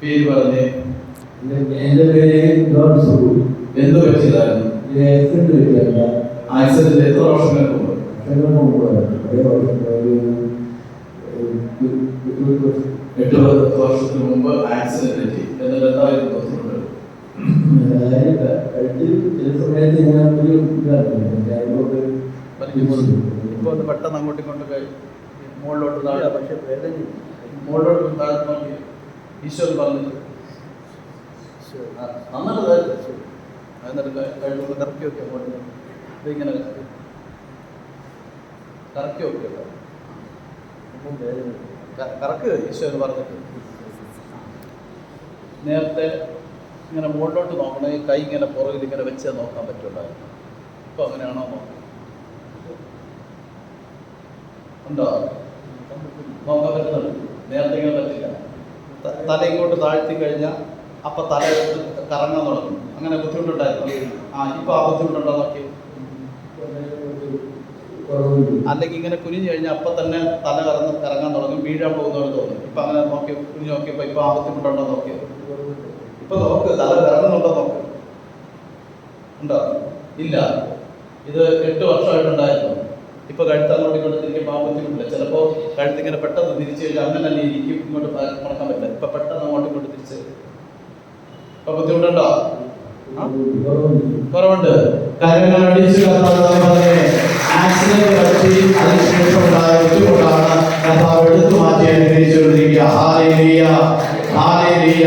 പേര് പറഞ്ഞേ. എന്റെ പേര് ജോൺ സുബു. എന്ത് പറ്റിയതായിരുന്നു? ആക്സിഡന്റ് എത്ര വർഷങ്ങൾക്ക് മുമ്പ്? 8 വർഷത്തിന് മുമ്പ് ആക്സിഡന്റ് പറ്റി. എന്നിട്ട് എന്തായിരുന്നു ബുദ്ധിമുട്ട്? ഇപ്പൊ ഒന്ന് പെട്ടെന്ന് അങ്ങോട്ടും ഇങ്ങോട്ടും മുകളിലോട്ട് താഴെ, പക്ഷെ മുകളിലോട്ട് താഴെ നോക്കി ഈശ്വരൻ പറഞ്ഞിട്ട് നന്നായിട്ട് എന്നിട്ട് കഴിയുമ്പോൾ കറക്കി വെക്കുക. അങ്ങോട്ട് ഇതിങ്ങനെ കറക്കി വെക്കുക. കറക്ക് ഈശ്വരൻ പറഞ്ഞിട്ട് നേരത്തെ ഇങ്ങനെ മുകളിലോട്ട് നോക്കണേ, കൈ ഇങ്ങനെ പുറകിൽ ഇങ്ങനെ വെച്ച് നോക്കാൻ പറ്റുണ്ടായിരുന്നു. ഇപ്പൊ അങ്ങനെയാണോ നോക്കാം? ഉണ്ടോ? നോക്കാൻ പറ്റുന്നുണ്ട്. നേരത്തെ ഇങ്ങനെ പറ്റില്ല. തല ഇങ്ങോട്ട് താഴ്ത്തി കഴിഞ്ഞാൽ അപ്പൊ തല കറങ്ങാൻ തുടങ്ങും. അങ്ങനെ ബുദ്ധിമുട്ടുണ്ടായിരുന്നു. ഇപ്പൊ ആ ബുദ്ധിമുട്ടുണ്ടോ നോക്കി? അല്ലെങ്കിൽ ഇങ്ങനെ കുനിഞ്ഞു കഴിഞ്ഞാൽ അപ്പൊ തന്നെ തല കറങ്ങാൻ തുടങ്ങും, വീഴാൻ പോകുന്നവർ തോന്നും. ഇപ്പൊ അങ്ങനെ നോക്കി കുനിഞ്ഞു നോക്കിയപ്പോ ഇപ്പൊ ആ ബുദ്ധിമുട്ടുണ്ടോ നോക്കി? ഇപ്പൊ നോക്ക്, തല കറങ്ങുന്നുണ്ടോ നോക്ക്. ഉണ്ടോ? ഇല്ല. ഇത് 8 വർഷമായിട്ടുണ്ടായിരുന്നു. ഇപ്പൊ കഴുത്ത് അങ്ങോട്ട് ഇങ്ങോട്ട് തിരിക്കുമ്പോൾ ആ ബുദ്ധിമുട്ടില്ല. ചിലപ്പോൾ കഴുത്തിങ്ങനെ പെട്ടെന്ന് തിരിച്ചു കഴിഞ്ഞാൽ അങ്ങനെ തന്നെ ഇരിക്കും, ഇങ്ങോട്ട് മടക്കാൻ പറ്റില്ല. ഇപ്പൊ പെട്ടെന്ന് അങ്ങോട്ട് ഇങ്ങോട്ട് തിരിച്ച് ഇപ്പൊ ബുദ്ധിമുട്ടുണ്ടോ? കുറവുണ്ട്. കാര്യങ്ങൾ അടിച്ചു ആക്സിഡന്റ് പറ്റി അതിനുശേഷം ഉണ്ടായ ബുദ്ധിമുട്ടാണ് കർത്താവ് എടുത്തു മാറ്റി അനുഗ്രഹിച്ചുകൊണ്ടിരിക്കുക. Hallelujah, hallelujah.